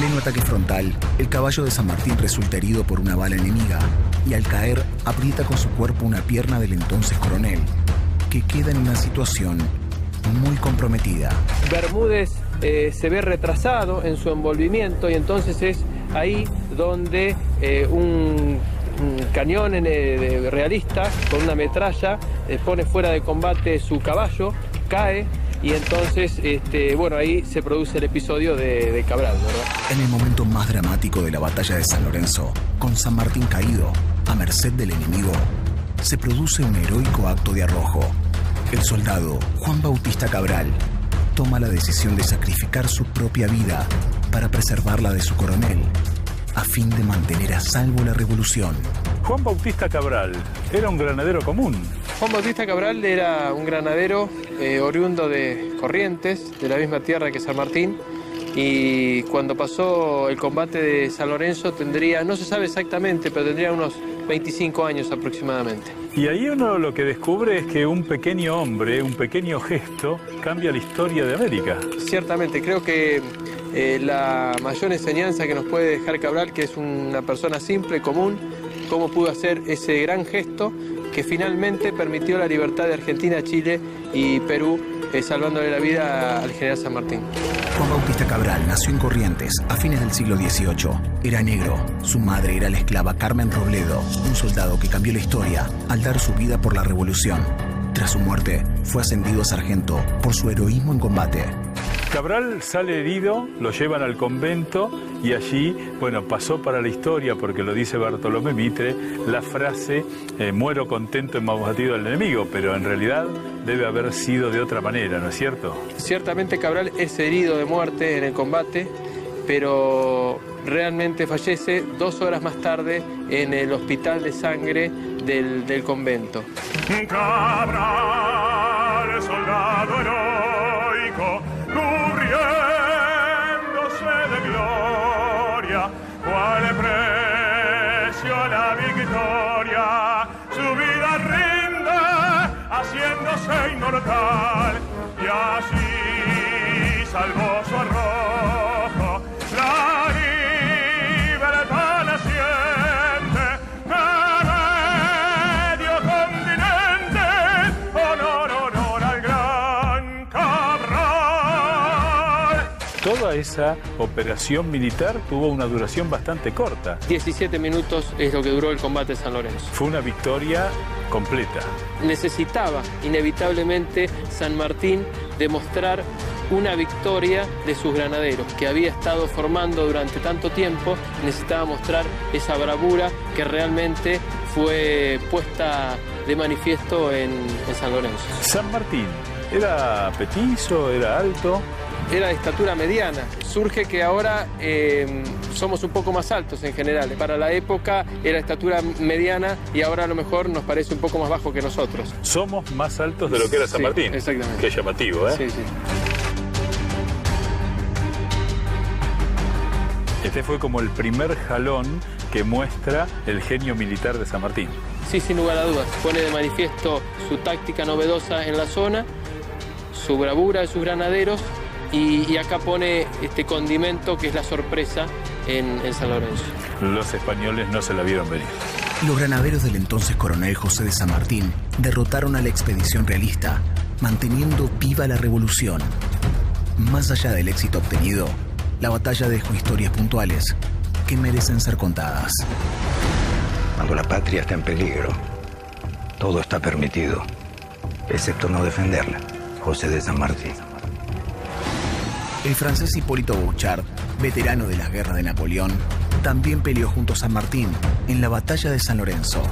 pleno ataque frontal, el caballo de San Martín resulta herido por una bala enemiga y al caer aprieta con su cuerpo una pierna del entonces coronel, que queda en una situación muy comprometida. Bermúdez se ve retrasado en su envolvimiento y entonces es ahí donde un cañón realista con una metralla pone fuera de combate su caballo, cae y entonces ahí se produce el episodio de Cabral, ¿verdad? En el momento más dramático de la batalla de San Lorenzo, con San Martín caído, a merced del enemigo, se produce un heroico acto de arrojo. El soldado Juan Bautista Cabral toma la decisión de sacrificar su propia vida para preservar la de su coronel, a fin de mantener a salvo la revolución. Juan Bautista Cabral era un granadero común. Juan Bautista Cabral era un granadero oriundo de Corrientes, de la misma tierra que San Martín, y cuando pasó el combate de San Lorenzo tendría, no se sabe exactamente, pero tendría unos 25 años aproximadamente. Y ahí uno lo que descubre es que un pequeño hombre, un pequeño gesto, cambia la historia de América. Ciertamente, creo que la mayor enseñanza que nos puede dejar Cabral, que es una persona simple, común, cómo pudo hacer ese gran gesto que finalmente permitió la libertad de Argentina, Chile y Perú, salvándole la vida al general San Martín. Juan Bautista Cabral nació en Corrientes a fines del siglo XVIII. Era negro. Su madre era la esclava Carmen Robledo, un soldado que cambió la historia al dar su vida por la revolución. Tras su muerte, fue ascendido a sargento por su heroísmo en combate. Cabral sale herido, lo llevan al convento y allí, pasó para la historia, porque lo dice Bartolomé Mitre, la frase muero contento en batido al enemigo, pero en realidad debe haber sido de otra manera, ¿no es cierto? Ciertamente Cabral es herido de muerte en el combate, pero realmente fallece 2 horas más tarde en el hospital de sangre del convento. Cabral, soldado heroico, cubriéndose de gloria, cuál precio a la victoria, su vida rinde, haciéndose inmortal, y así salvó su arrojo, la libertad naciente, que medio continente, honor al gran Cabral. Toda esa operación militar tuvo una duración bastante corta. 17 minutos es lo que duró el combate de San Lorenzo. Fue una victoria completa. Necesitaba inevitablemente San Martín demostrar una victoria de sus granaderos, que había estado formando durante tanto tiempo. Necesitaba mostrar esa bravura que realmente fue puesta de manifiesto en San Lorenzo. San Martín, ¿era petizo, era alto? Era de estatura mediana. Surge que ahora somos un poco más altos en general. Para la época era estatura mediana y ahora a lo mejor nos parece un poco más bajo que nosotros. Somos más altos de lo que era San Martín. Exactamente. Qué llamativo, ¿eh? Sí, sí. Este fue como el primer jalón que muestra el genio militar de San Martín. Sí, sin lugar a dudas. Pone de manifiesto su táctica novedosa en la zona, su bravura de sus granaderos y acá pone este condimento que es la sorpresa en San Lorenzo. Los españoles no se la vieron venir. Los granaderos del entonces coronel José de San Martín derrotaron a la expedición realista, manteniendo viva la revolución. Más allá del éxito obtenido, la batalla dejó historias puntuales que merecen ser contadas. Cuando la patria está en peligro, todo está permitido, excepto no defenderla. José de San Martín. El francés Hipólito Bouchard, veterano de las guerras de Napoleón, también peleó junto a San Martín en la batalla de San Lorenzo.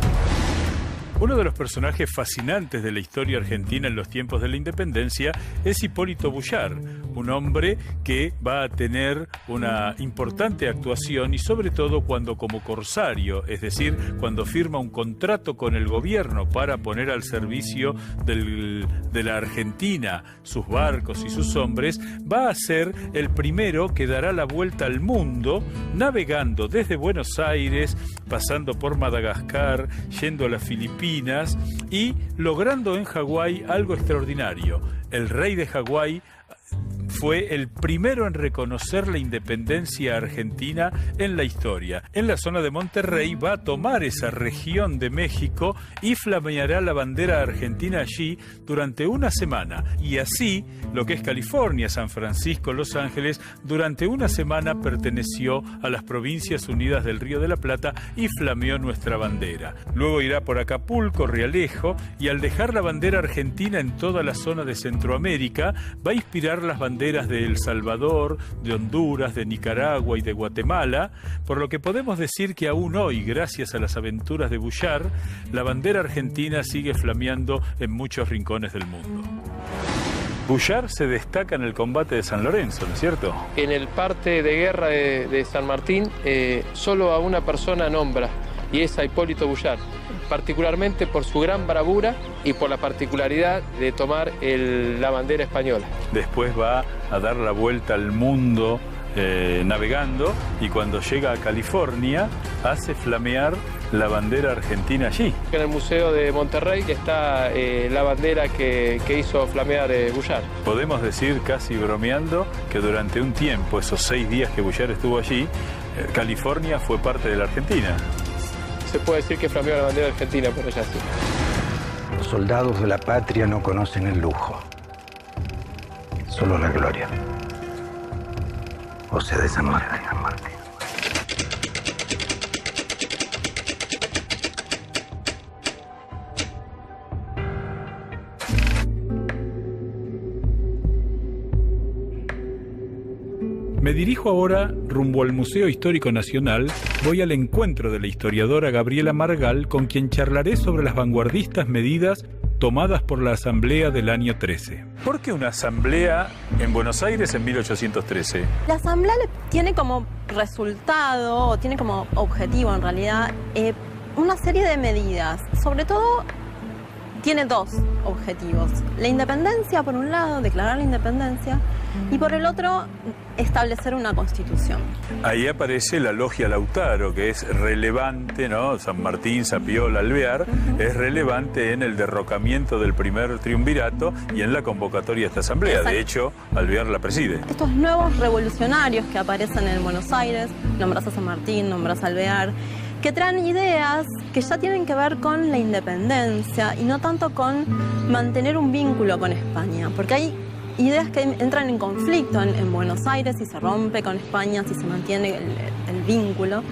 Uno de los personajes fascinantes de la historia argentina en los tiempos de la independencia es Hipólito Bouchard, un hombre que va a tener una importante actuación y sobre todo cuando como corsario, es decir, cuando firma un contrato con el gobierno para poner al servicio de la Argentina sus barcos y sus hombres, va a ser el primero que dará la vuelta al mundo navegando desde Buenos Aires, pasando por Madagascar, yendo a las Filipinas y logrando en Hawái algo extraordinario. El rey de Hawái fue el primero en reconocer la independencia argentina en la historia. En la zona de Monterrey va a tomar esa región de México y flameará la bandera argentina allí durante una semana. Y así, lo que es California, San Francisco, Los Ángeles, durante una semana perteneció a las Provincias Unidas del Río de la Plata y flameó nuestra bandera. Luego irá por Acapulco, Rialejo, y al dejar la bandera argentina en toda la zona de Centroamérica, va a inspirar las banderas de El Salvador, de Honduras, de Nicaragua y de Guatemala, por lo que podemos decir que aún hoy, gracias a las aventuras de Bouchard, la bandera argentina sigue flameando en muchos rincones del mundo. Bouchard se destaca en el combate de San Lorenzo, ¿no es cierto? En el parte de guerra de San Martín, solo a una persona nombra, y es a Hipólito Bouchard, particularmente por su gran bravura y por la particularidad de tomar la bandera española. Después va a dar la vuelta al mundo navegando, y cuando llega a California hace flamear la bandera argentina allí. En el Museo de Monterrey está la bandera que hizo flamear Bouchard. Podemos decir, casi bromeando, que durante un tiempo, esos 6 días que Bouchard estuvo allí, California fue parte de la Argentina. Se puede decir que flameó la bandera argentina por allá, sí. Los soldados de la patria no conocen el lujo, solo la gloria. José de San Martín. Me dirijo ahora rumbo al Museo Histórico Nacional. Voy al encuentro de la historiadora Gabriela Margal, con quien charlaré sobre las vanguardistas medidas tomadas por la Asamblea del año 13. ¿Por qué una asamblea en Buenos Aires en 1813? La asamblea tiene como resultado, o tiene como objetivo en realidad, una serie de medidas. Sobre todo, tiene 2 objetivos. La independencia, por un lado, declarar la independencia, y por el otro, establecer una constitución. Ahí aparece la logia Lautaro, que es relevante, ¿no? San Martín, Zapiola, Alvear, es relevante en el derrocamiento del primer triunvirato y en la convocatoria de esta asamblea. Exacto. De hecho, Alvear la preside. Estos nuevos revolucionarios que aparecen en Buenos Aires, nombras a San Martín, nombras a Alvear, que traen ideas que ya tienen que ver con la independencia y no tanto con mantener un vínculo con España, porque hay ideas que entran en conflicto en Buenos Aires, si se rompe con España, si se mantiene el vínculo.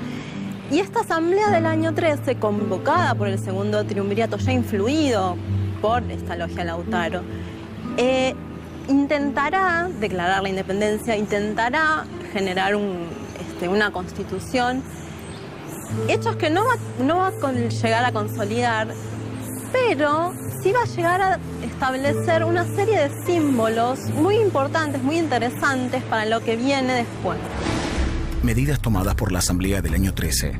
Y esta asamblea del año 13, convocada por el segundo triunvirato, ya influido por esta logia Lautaro, intentará declarar la independencia, intentará generar una constitución, hechos que no va a llegar a consolidar, pero sí va a llegar a establecer una serie de símbolos muy importantes, muy interesantes para lo que viene después. Medidas tomadas por la Asamblea del año 13.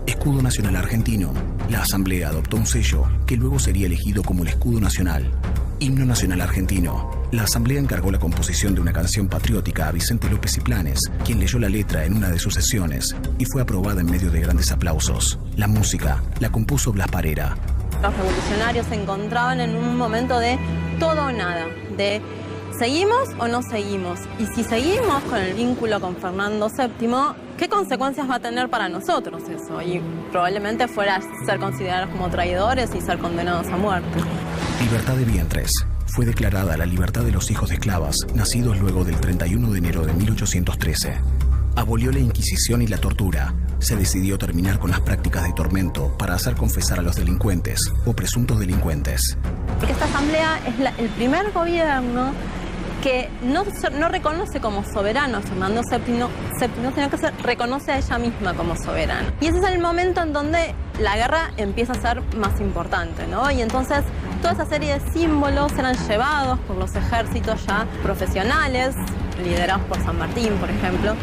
Escudo Nacional Argentino. La Asamblea adoptó un sello que luego sería elegido como el Escudo Nacional. Himno Nacional Argentino. La Asamblea encargó la composición de una canción patriótica a Vicente López y Planes, quien leyó la letra en una de sus sesiones y fue aprobada en medio de grandes aplausos. La música la compuso Blas Parera. Los revolucionarios se encontraban en un momento de todo o nada, de ¿seguimos o no seguimos? Y si seguimos con el vínculo con Fernando VII, ¿qué consecuencias va a tener para nosotros eso? Y probablemente fuera a ser considerados como traidores y ser condenados a muerte. Libertad de vientres. Fue declarada la libertad de los hijos de esclavas, nacidos luego del 31 de enero de 1813. Abolió la Inquisición y la tortura. Se decidió terminar con las prácticas de tormento para hacer confesar a los delincuentes o presuntos delincuentes. Porque esta asamblea es el primer gobierno que no reconoce como soberano a Fernando VII, sino que se reconoce a ella misma como soberana. Y ese es el momento en donde la guerra empieza a ser más importante, ¿no? Y entonces toda esa serie de símbolos eran llevados por los ejércitos ya profesionales, liderados por San Martín, por ejemplo,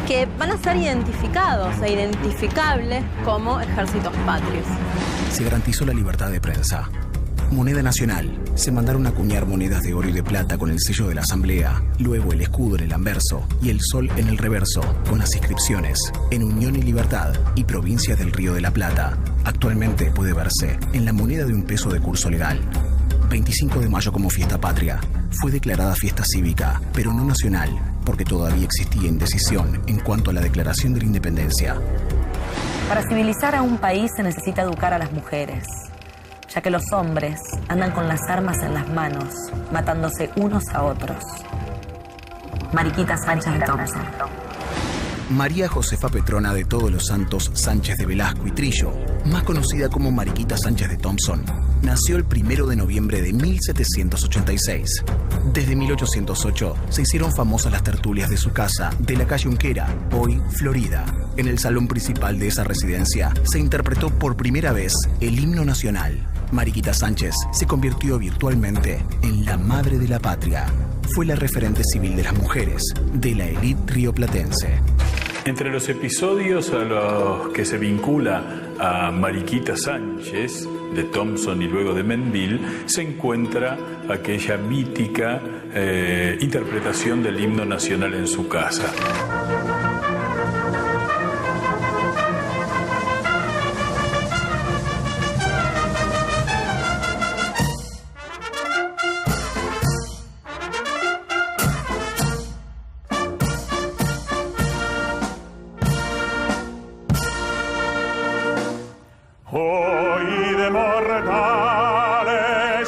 que van a ser identificados e identificables como ejércitos patrios. Se garantizó la libertad de prensa. Moneda nacional. Se mandaron a acuñar monedas de oro y de plata con el sello de la Asamblea, luego el escudo en el anverso y el sol en el reverso, con las inscripciones en Unión y Libertad y Provincia del Río de la Plata. Actualmente puede verse en la moneda de $1 de curso legal. 25 de mayo como fiesta patria. Fue declarada fiesta cívica, pero no nacional, porque todavía existía indecisión en cuanto a la declaración de la independencia. Para civilizar a un país se necesita educar a las mujeres, ya que los hombres andan con las armas en las manos, matándose unos a otros. Mariquita Sánchez de Thompson. María Josefa Petrona de Todos los Santos Sánchez de Velasco y Trillo, más conocida como Mariquita Sánchez de Thompson, nació el 1 de noviembre de 1786. Desde 1808 se hicieron famosas las tertulias de su casa de la calle Unquera, hoy Florida. En el salón principal de esa residencia se interpretó por primera vez el himno nacional. Mariquita Sánchez se convirtió virtualmente en la madre de la patria. Fue la referente civil de las mujeres de la élite rioplatense. Entre los episodios a los que se vincula a Mariquita Sánchez de Thompson y luego de Menville se encuentra aquella mítica interpretación del himno nacional en su casa. Hoy de mortales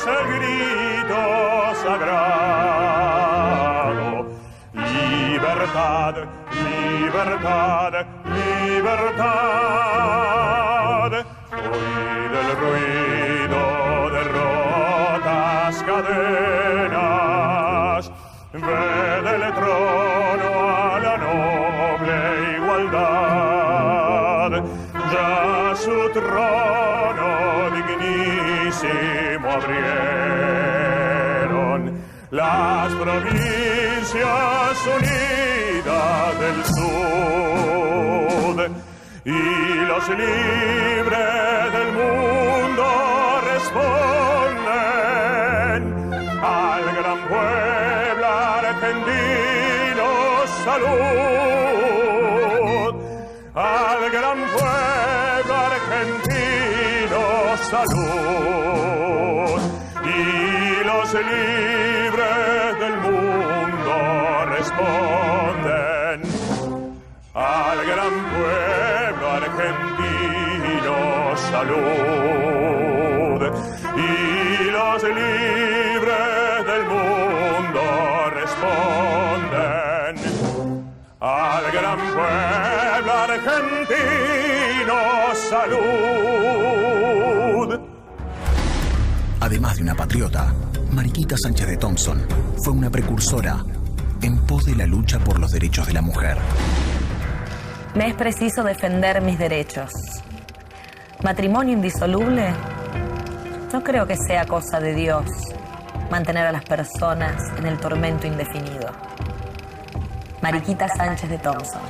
el grito sagrado. Libertad, libertad, libertad. Hoy del ruido de rotas cadenas, ve del trono a la noble igualdad. Ya su trono dignísimo abrieron las provincias unidas del sur, y los libres del mundo responden al gran pueblo argentino salud, al gran pueblo argentino salud, y los libres del mundo responden al gran pueblo argentino salud, y los libres del mundo responden al gran pueblo argentino salud. Además de una patriota, Mariquita Sánchez de Thompson fue una precursora en pos de la lucha por los derechos de la mujer. Me es preciso defender mis derechos. ¿Matrimonio indisoluble? No creo que sea cosa de Dios mantener a las personas en el tormento indefinido. Mariquita Sánchez de Thompson.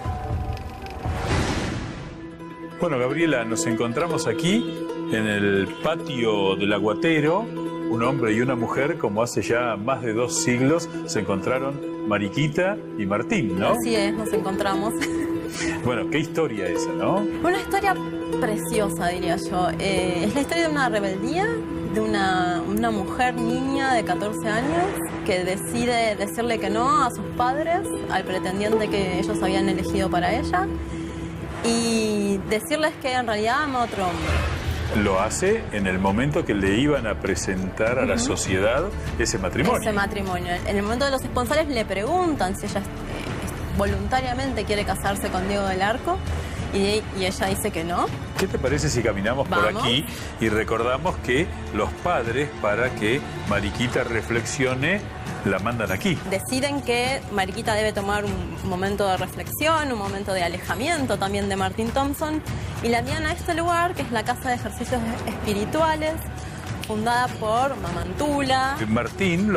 Bueno, Gabriela, nos encontramos aquí en el patio del Aguatero. Un hombre y una mujer, como hace ya más de 2 siglos, se encontraron Mariquita y Martín, ¿no? Así es, nos encontramos. Bueno, qué historia esa, ¿no? Una historia preciosa, diría yo. Es la historia de una rebeldía, de una mujer niña de 14 años que decide decirle que no a sus padres, al pretendiente que ellos habían elegido para ella, y decirles que en realidad ama a otro hombre. Lo hace en el momento que le iban a presentar a la sociedad ese matrimonio. Ese matrimonio. En el momento de los esponsales le preguntan si ella voluntariamente quiere casarse con Diego del Arco, y ella dice que no. ¿Qué te parece si caminamos por aquí y recordamos que los padres, para que Mariquita reflexione, la mandan aquí? Deciden que Mariquita debe tomar un momento de reflexión, un momento de alejamiento también de Martín Thompson, y la envían a este lugar, que es la Casa de Ejercicios Espirituales, fundada por Mamantula. Martín,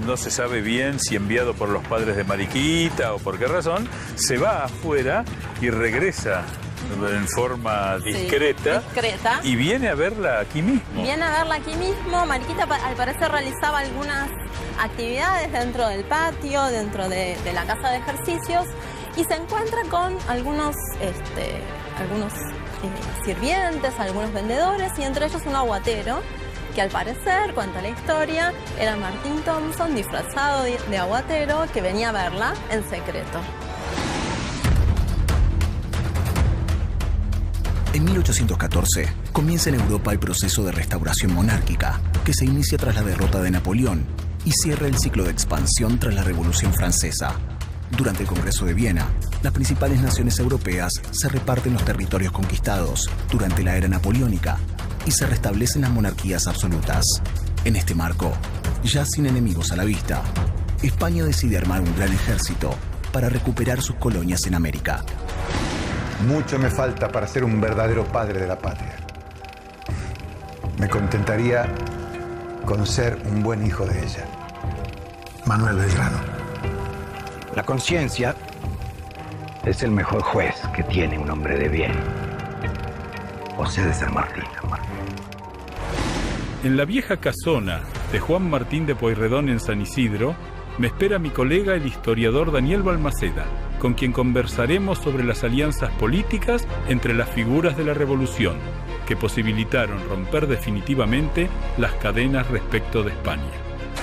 no se sabe bien si enviado por los padres de Mariquita o por qué razón, se va afuera y regresa en forma discreta, y viene a verla aquí mismo. Viene a verla aquí mismo. Mariquita al parecer realizaba algunas actividades dentro del patio, dentro de la casa de ejercicios, y se encuentra con algunos sirvientes, algunos vendedores, y entre ellos un aguatero que al parecer, cuenta la historia, era Martín Thompson disfrazado de aguatero que venía a verla en secreto. En 1814 comienza en Europa el proceso de restauración monárquica, que se inicia tras la derrota de Napoleón y cierra el ciclo de expansión tras la Revolución Francesa. Durante el Congreso de Viena, las principales naciones europeas se reparten los territorios conquistados durante la era napoleónica y se restablecen las monarquías absolutas. En este marco, ya sin enemigos a la vista, España decide armar un gran ejército para recuperar sus colonias en América. Mucho me falta para ser un verdadero padre de la patria. Me contentaría con ser un buen hijo de ella. Manuel Belgrano. La conciencia es el mejor juez que tiene un hombre de bien. José de San Martín. En la vieja casona de Juan Martín de Pueyrredón en San Isidro, me espera mi colega el historiador Daniel Balmaceda, con quien conversaremos sobre las alianzas políticas entre las figuras de la Revolución, que posibilitaron romper definitivamente las cadenas respecto de España.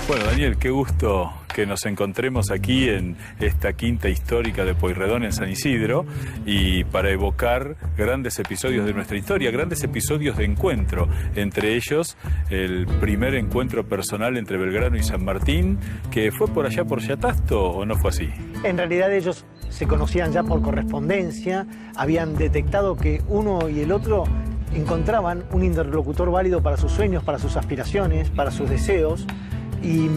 Bueno, Daniel, qué gusto que nos encontremos aquí en esta quinta histórica de Pueyrredón en San Isidro y para evocar grandes episodios de nuestra historia, grandes episodios de encuentro, entre ellos el primer encuentro personal entre Belgrano y San Martín, que fue por allá por Yatasto, ¿o no fue así? En realidad ellos se conocían ya por correspondencia, habían detectado que uno y el otro encontraban un interlocutor válido para sus sueños, para sus aspiraciones, para sus deseos. Y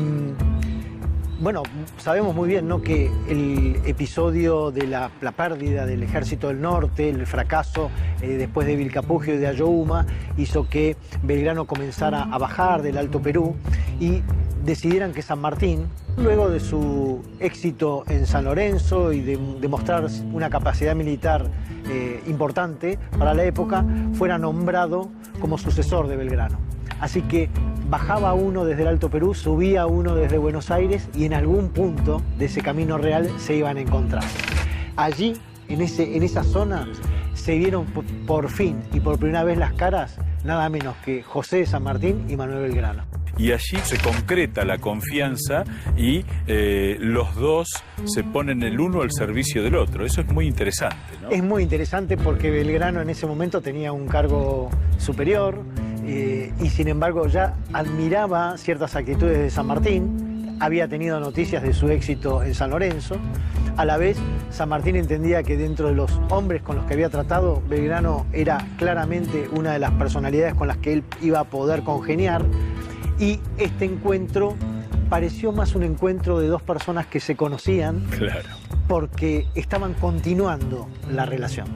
bueno, sabemos muy bien, ¿no?, que el episodio de la pérdida del Ejército del Norte, el fracaso después de Vilcapugio y de Ayohuma, hizo que Belgrano comenzara a bajar del Alto Perú y decidieran que San Martín, luego de su éxito en San Lorenzo y de demostrar una capacidad militar importante para la época, fuera nombrado como sucesor de Belgrano. Así que bajaba uno desde el Alto Perú, subía uno desde Buenos Aires y en algún punto de ese camino real se iban a encontrar. Allí, en esa zona, se vieron por fin y por primera vez las caras, nada menos que José de San Martín y Manuel Belgrano. Y allí se concreta la confianza y los dos se ponen el uno al servicio del otro. Eso es muy interesante, ¿no? Es muy interesante porque Belgrano en ese momento tenía un cargo superior y sin embargo ya admiraba ciertas actitudes de San Martín, había tenido noticias de su éxito en San Lorenzo. A la vez, San Martín entendía que dentro de los hombres con los que había tratado, Belgrano era claramente una de las personalidades con las que él iba a poder congeniar. Y este encuentro pareció más un encuentro de dos personas que se conocían, claro, porque estaban continuando la relación.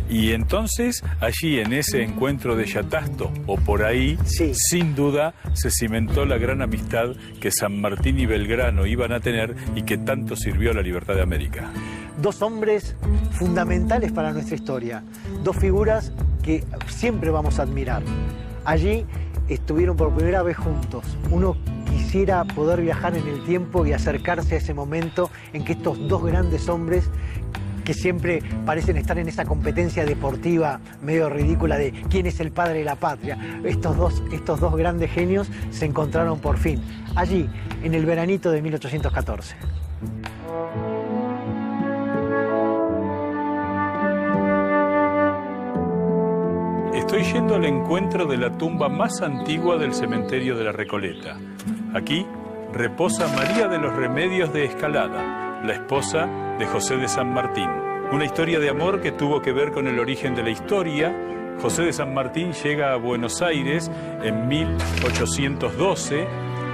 Y entonces, allí en ese encuentro de Yatasto, o por ahí, sí, sin duda, se cimentó la gran amistad que San Martín y Belgrano iban a tener y que tanto sirvió a la libertad de América. Dos hombres fundamentales para nuestra historia, dos figuras que siempre vamos a admirar. Allí estuvieron por primera vez juntos. Uno quisiera poder viajar en el tiempo y acercarse a ese momento en que estos dos grandes hombres, que siempre parecen estar en esa competencia deportiva medio ridícula de quién es el padre de la patria, estos dos grandes genios se encontraron por fin, allí, en el veranito de 1814. Estoy yendo al encuentro de la tumba más antigua del cementerio de la Recoleta. Aquí reposa María de los Remedios de Escalada, la esposa de José de San Martín. Una historia de amor que tuvo que ver con el origen de la historia. José de San Martín llega a Buenos Aires en 1812.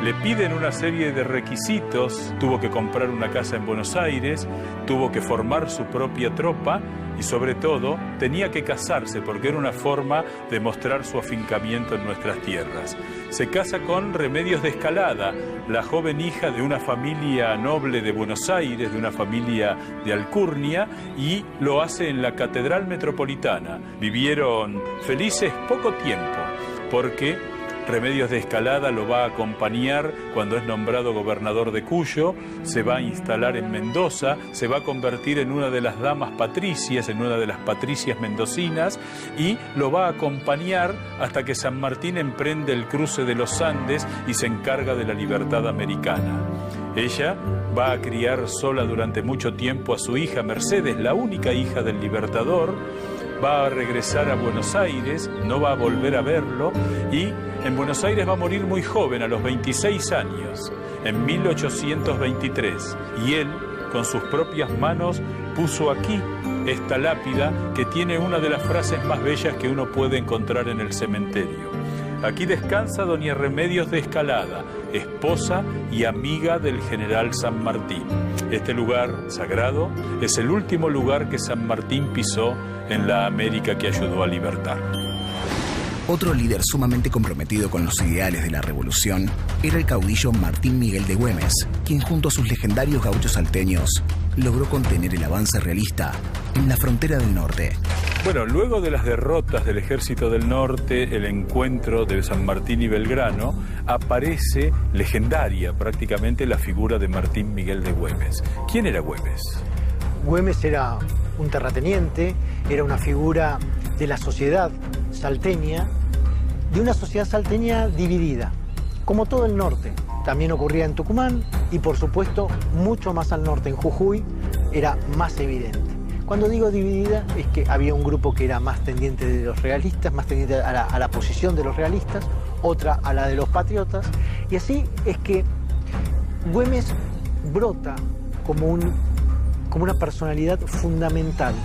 Le piden una serie de requisitos. Tuvo que comprar una casa en Buenos Aires, tuvo que formar su propia tropa y sobre todo tenía que casarse porque era una forma de mostrar su afincamiento en nuestras tierras. Se casa con Remedios de Escalada, la joven hija de una familia noble de Buenos Aires, de una familia de alcurnia, y lo hace en la Catedral Metropolitana. Vivieron felices poco tiempo porque Remedios de Escalada lo va a acompañar cuando es nombrado gobernador de Cuyo, se va a instalar en Mendoza, se va a convertir en una de las damas patricias, en una de las patricias mendocinas, y lo va a acompañar hasta que San Martín emprende el cruce de los Andes y se encarga de la libertad americana. Ella va a criar sola durante mucho tiempo a su hija Mercedes, la única hija del Libertador. Va a regresar a Buenos Aires, no va a volver a verlo, y en Buenos Aires va a morir muy joven, a los 26 años, en 1823. Y él, con sus propias manos, puso aquí esta lápida que tiene una de las frases más bellas que uno puede encontrar en el cementerio. Aquí descansa doña Remedios de Escalada, esposa y amiga del general San Martín. Este lugar sagrado es el último lugar que San Martín pisó en la América que ayudó a libertar. Otro líder sumamente comprometido con los ideales de la revolución era el caudillo Martín Miguel de Güemes, quien junto a sus legendarios gauchos salteños logró contener el avance realista en la frontera del norte. Bueno, luego de las derrotas del Ejército del Norte, el encuentro de San Martín y Belgrano, aparece legendaria prácticamente la figura de Martín Miguel de Güemes. ¿Quién era Güemes? Güemes era un terrateniente, era una figura de la sociedad salteña, de una sociedad salteña dividida, como todo el norte. También ocurría en Tucumán y, por supuesto, mucho más al norte, en Jujuy, era más evidente. Cuando digo dividida, es que había un grupo que era más tendiente de los realistas, más tendiente a la posición de los realistas, otra a la de los patriotas, y así es que Güemes brota como una personalidad fundamental.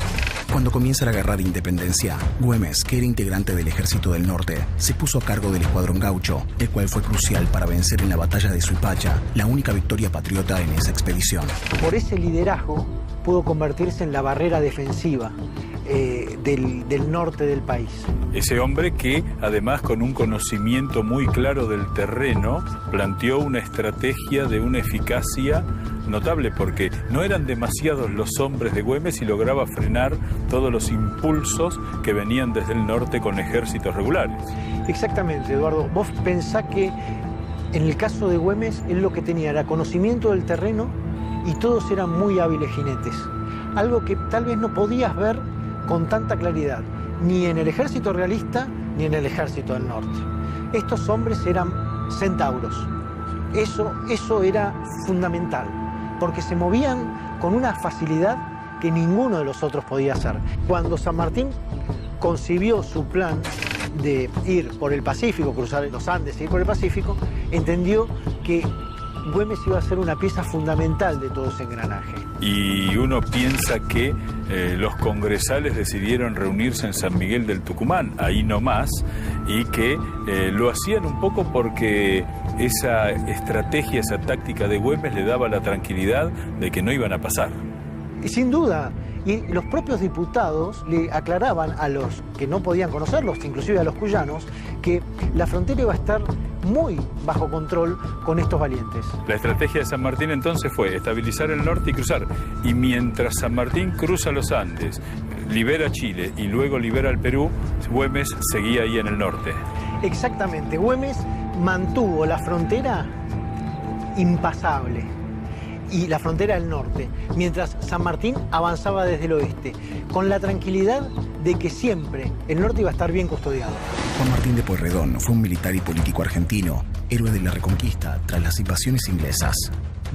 Cuando comienza la Guerra de Independencia, Güemes, que era integrante del Ejército del Norte, se puso a cargo del Escuadrón Gaucho, el cual fue crucial para vencer en la batalla de Suipacha, la única victoria patriota en esa expedición. Por ese liderazgo pudo convertirse en la barrera defensiva del norte del país. Ese hombre que, además, con un conocimiento muy claro del terreno, planteó una estrategia de una eficacia notable, porque no eran demasiados los hombres de Güemes y lograba frenar todos los impulsos que venían desde el norte con ejércitos regulares. Exactamente, Eduardo. Vos pensás que en el caso de Güemes, él lo que tenía era conocimiento del terreno y todos eran muy hábiles jinetes. Algo que tal vez no podías ver con tanta claridad, ni en el ejército realista, ni en el ejército del norte. Estos hombres eran centauros. Eso era fundamental, porque se movían con una facilidad que ninguno de los otros podía hacer. Cuando San Martín concibió su plan de ir por el Pacífico, cruzar los Andes e ir por el Pacífico, entendió que Güemes iba a ser una pieza fundamental de todo ese engranaje. Y uno piensa que los congresales decidieron reunirse en San Miguel del Tucumán, ahí nomás, y que lo hacían un poco porque esa estrategia, esa táctica de Güemes le daba la tranquilidad de que no iban a pasar. Y sin duda, y los propios diputados le aclaraban a los que no podían conocerlos, inclusive a los cuyanos, que la frontera iba a estar muy bajo control con estos valientes. La estrategia de San Martín entonces fue estabilizar el norte y cruzar. Y mientras San Martín cruza los Andes, libera Chile y luego libera el Perú, Güemes seguía ahí en el norte. Exactamente, Güemes mantuvo la frontera impasable y la frontera del norte, mientras San Martín avanzaba desde el oeste, con la tranquilidad de que siempre el norte iba a estar bien custodiado. Juan Martín de Pueyrredón fue un militar y político argentino, héroe de la Reconquista tras las invasiones inglesas.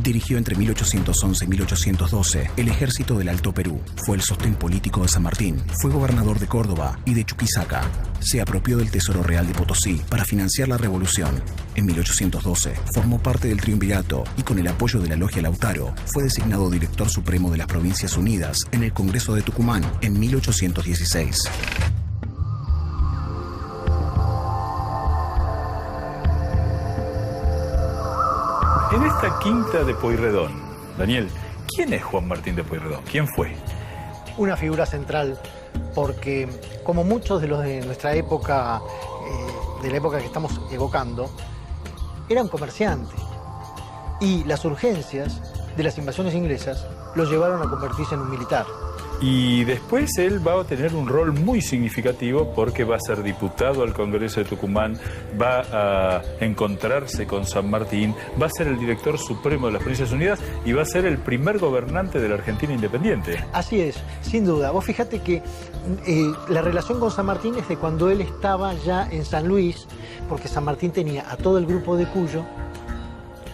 Dirigió entre 1811 y 1812 el ejército del Alto Perú. Fue el sostén político de San Martín. Fue gobernador de Córdoba y de Chuquisaca. Se apropió del Tesoro Real de Potosí para financiar la revolución. En 1812 formó parte del triunvirato y con el apoyo de la Logia Lautaro fue designado director supremo de las Provincias Unidas en el Congreso de Tucumán en 1816. En esta quinta de Pueyrredón, Daniel, ¿quién es Juan Martín de Pueyrredón? ¿Quién fue? Una figura central, porque como muchos de los de nuestra época, de la época que estamos evocando, era un comerciante. Y las urgencias de las invasiones inglesas lo llevaron a convertirse en un militar. Y después él va a tener un rol muy significativo porque va a ser diputado al Congreso de Tucumán, va a encontrarse con San Martín, va a ser el director supremo de las Provincias Unidas y va a ser el primer gobernante de la Argentina independiente. Así es, sin duda. Vos fíjate que la relación con San Martín es de cuando él estaba ya en San Luis, porque San Martín tenía a todo el grupo de Cuyo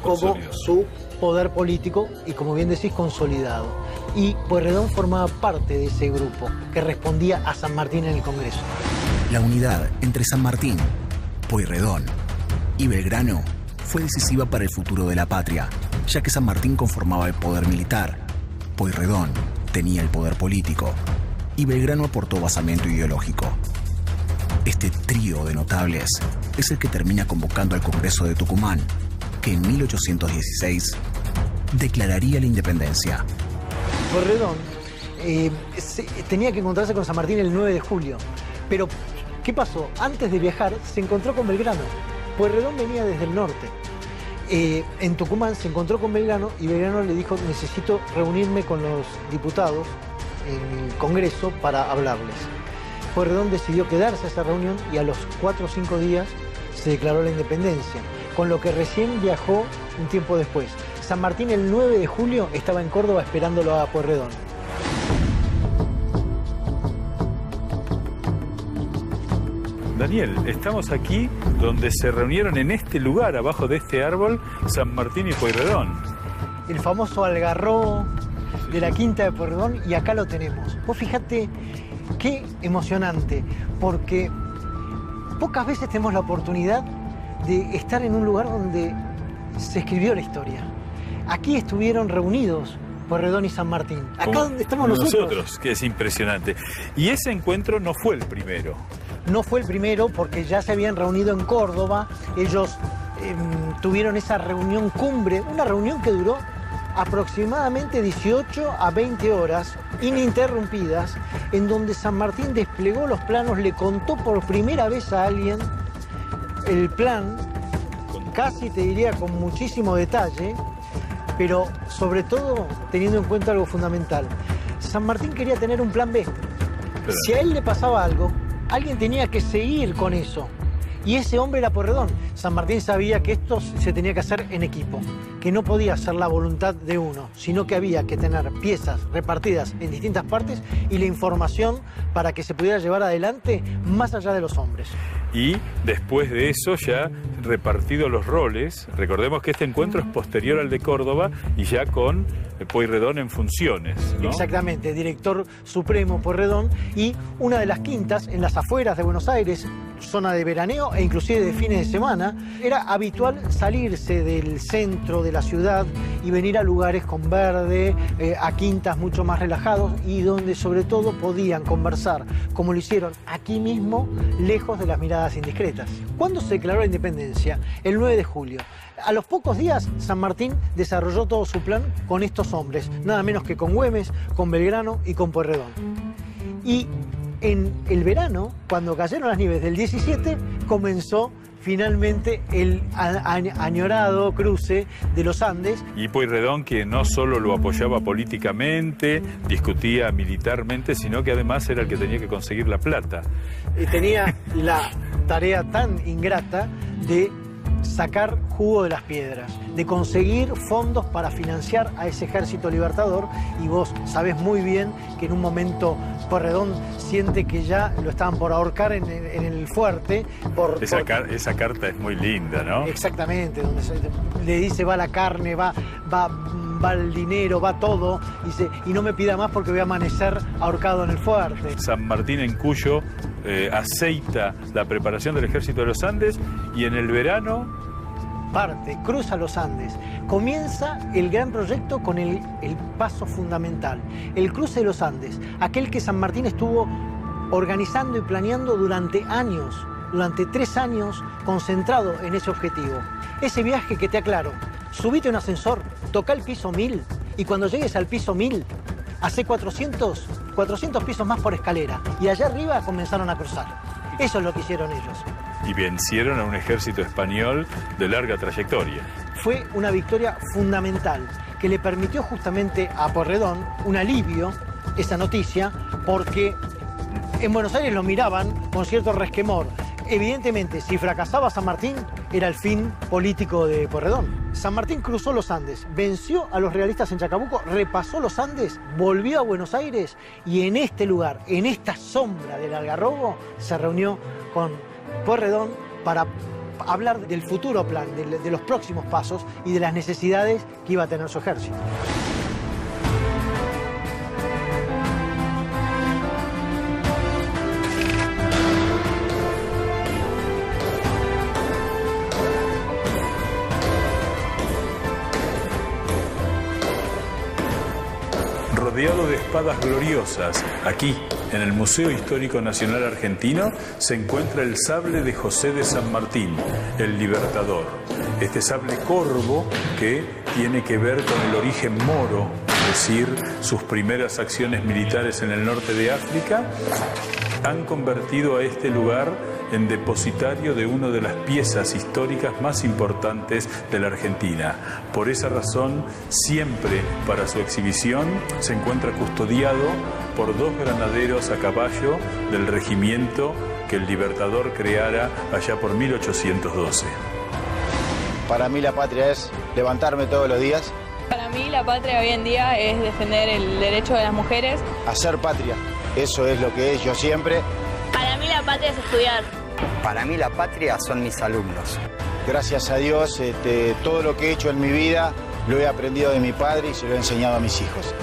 como su poder político y, como bien decís, consolidado. Y Pueyrredón formaba parte de ese grupo que respondía a San Martín en el Congreso. La unidad entre San Martín, Pueyrredón y Belgrano fue decisiva para el futuro de la patria, ya que San Martín conformaba el poder militar, Pueyrredón tenía el poder político y Belgrano aportó basamento ideológico. Este trío de notables es el que termina convocando al Congreso de Tucumán, que en 1816 declararía la independencia. Pueyrredón tenía que encontrarse con San Martín el 9 de julio. Pero, ¿qué pasó? Antes de viajar, se encontró con Belgrano. Pueyrredón venía desde el norte. En Tucumán se encontró con Belgrano y Belgrano le dijo: necesito reunirme con los diputados en el Congreso para hablarles. Pueyrredón decidió quedarse a esa reunión y a los 4 o 5 días se declaró la independencia, con lo que recién viajó un tiempo después. San Martín el 9 de julio estaba en Córdoba esperándolo a Pueyrredón. Daniel, estamos aquí donde se reunieron en este lugar, abajo de este árbol, San Martín y Pueyrredón. El famoso algarrobo de la quinta de Pueyrredón, y acá lo tenemos. Vos fíjate qué emocionante, porque pocas veces tenemos la oportunidad de estar en un lugar donde se escribió la historia. Aquí estuvieron reunidos Pueyrredón y San Martín. Acá donde estamos nosotros. Que es impresionante. Y ese encuentro no fue el primero. No fue el primero porque ya se habían reunido en Córdoba. Ellos tuvieron esa reunión cumbre, una reunión que duró aproximadamente 18 a 20 horas ininterrumpidas, en donde San Martín desplegó los planos, le contó por primera vez a alguien el plan, casi te diría con muchísimo detalle, pero sobre todo teniendo en cuenta algo fundamental. San Martín quería tener un plan B. Si a él le pasaba algo, alguien tenía que seguir con eso. Y ese hombre era Pueyrredón. San Martín sabía que esto se tenía que hacer en equipo, que no podía ser la voluntad de uno, sino que había que tener piezas repartidas en distintas partes y la información para que se pudiera llevar adelante más allá de los hombres. Y después de eso, ya repartidos los roles, recordemos que este encuentro es posterior al de Córdoba y ya con Pueyrredón en funciones, ¿no? Exactamente, director supremo Pueyrredón, y una de las quintas en las afueras de Buenos Aires, zona de veraneo e inclusive de fines de semana. Era habitual salirse del centro de la ciudad y venir a lugares con verde, a quintas mucho más relajados y donde sobre todo podían conversar, como lo hicieron aquí mismo, lejos de las miradas indiscretas. ¿Cuándo se declaró la independencia? El 9 de julio. A los pocos días, San Martín desarrolló todo su plan con estos hombres, nada menos que con Güemes, con Belgrano y con Pueyrredón. Y en el verano, cuando cayeron las nieves del 17, comenzó finalmente el añorado cruce de los Andes. Y Pueyrredón, que no solo lo apoyaba políticamente, discutía militarmente, sino que además era el que tenía que conseguir la plata. Y tenía la tarea tan ingrata de sacar jugo de las piedras, de conseguir fondos para financiar a ese ejército libertador. Y vos sabés muy bien que en un momento Pueyrredón siente que ya lo estaban por ahorcar en el fuerte. Esa carta es muy linda, ¿no? Exactamente, donde le dice: va la carne, va el dinero, va todo, y no me pida más porque voy a amanecer ahorcado en el fuerte. San Martín en Cuyo aceita la preparación del ejército de los Andes, y en el verano cruza los Andes. Comienza el gran proyecto con el paso fundamental, el cruce de los Andes, aquel que San Martín estuvo organizando y planeando durante años, durante 3 años, concentrado en ese objetivo. Ese viaje que te aclaro: subite a un ascensor, toca el piso 1000 y cuando llegues al piso 1000, hace 400 pisos más por escalera y allá arriba comenzaron a cruzar. Eso es lo que hicieron ellos. Y vencieron a un ejército español de larga trayectoria. Fue una victoria fundamental que le permitió justamente a Pueyrredón un alivio esa noticia porque en Buenos Aires lo miraban con cierto resquemor. Evidentemente, si fracasaba San Martín, era el fin político de Pueyrredón. San Martín cruzó los Andes, venció a los realistas en Chacabuco, repasó los Andes, volvió a Buenos Aires y en este lugar, en esta sombra del Algarrobo, se reunió con Pueyrredón para hablar del futuro plan, de los próximos pasos y de las necesidades que iba a tener su ejército. Rodeado de espadas gloriosas, aquí, en el Museo Histórico Nacional Argentino, se encuentra el sable de José de San Martín, el Libertador. Este sable corvo que tiene que ver con el origen moro, es decir, sus primeras acciones militares en el norte de África, han convertido a este lugar en depositario de una de las piezas históricas más importantes de la Argentina. Por esa razón, siempre para su exhibición se encuentra custodiado por 2 granaderos a caballo del regimiento que el Libertador creara allá por 1812. Para mí la patria es levantarme todos los días. Para mí la patria hoy en día es defender el derecho de las mujeres. Hacer patria, eso es lo que es yo siempre. Para mí la patria es estudiar. Para mí la patria son mis alumnos. Gracias a Dios, todo lo que he hecho en mi vida lo he aprendido de mi padre y se lo he enseñado a mis hijos.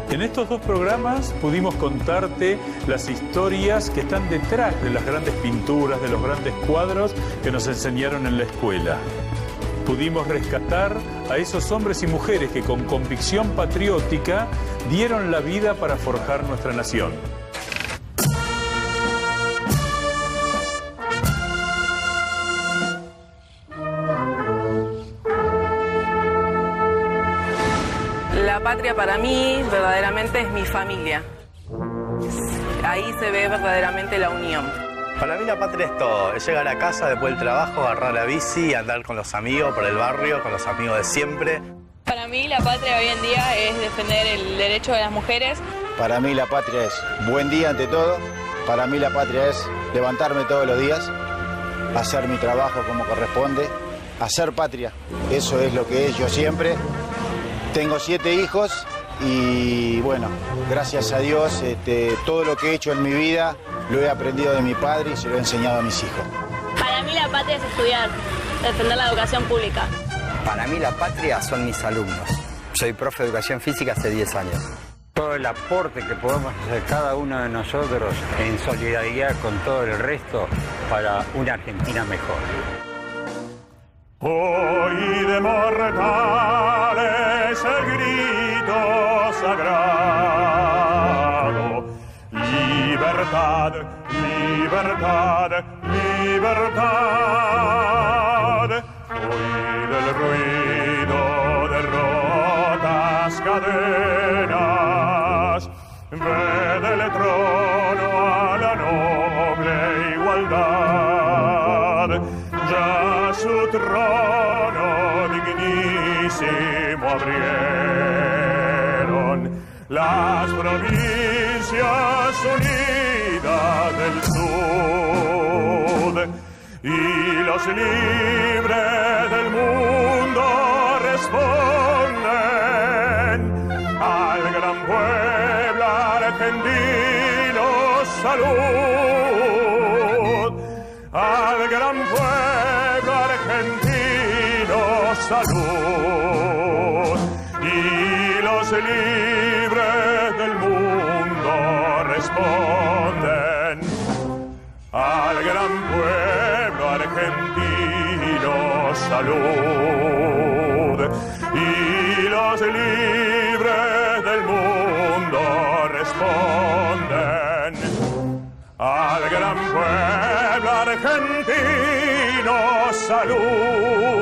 En estos 2 programas pudimos contarte las historias que están detrás de las grandes pinturas, de los grandes cuadros que nos enseñaron en la escuela. Pudimos rescatar a esos hombres y mujeres que con convicción patriótica dieron la vida para forjar nuestra nación. La patria para mí verdaderamente es mi familia. Ahí se ve verdaderamente la unión. Para mí la patria es todo, es llegar a casa después del trabajo, agarrar la bici y andar con los amigos por el barrio, con los amigos de siempre. Para mí la patria hoy en día es defender el derecho de las mujeres. Para mí la patria es buen día ante todo. Para mí la patria es levantarme todos los días, hacer mi trabajo como corresponde, hacer patria, eso es lo que es yo siempre. Tengo 7 hijos y bueno, gracias a Dios, todo lo que he hecho en mi vida lo he aprendido de mi padre y se lo he enseñado a mis hijos. Para mí la patria es estudiar, defender la educación pública. Para mí la patria son mis alumnos. Soy profe de educación física hace 10 años. Todo el aporte que podemos hacer cada uno de nosotros en solidaridad con todo el resto para una Argentina mejor. Hoy de mortales el grito sagrado. Libertad, libertad, libertad. Hoy del ruido de rotas cadenas, ve del trono a la noble igualdad. Ya su trono dignísimo abrieron las provincias unidas del sur, y los libres del mundo responden al gran pueblo argentino salud, al gran pueblo argentino salud, y los libres del mundo responden al gran pueblo argentino salud, y los libres del mundo responden al gran pueblo argentino salud.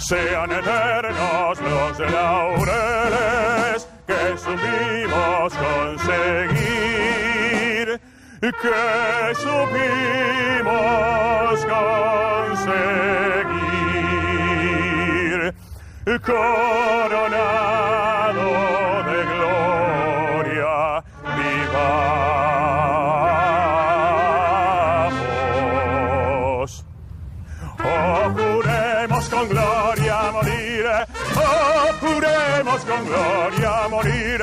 Sean eternos los laureles que supimos conseguir, que supimos conseguir, coronado de gloria vivamos. Oh, juremos con gloria morir, oh, juremos con gloria morir,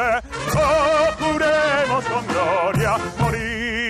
oh, juremos con gloria morir.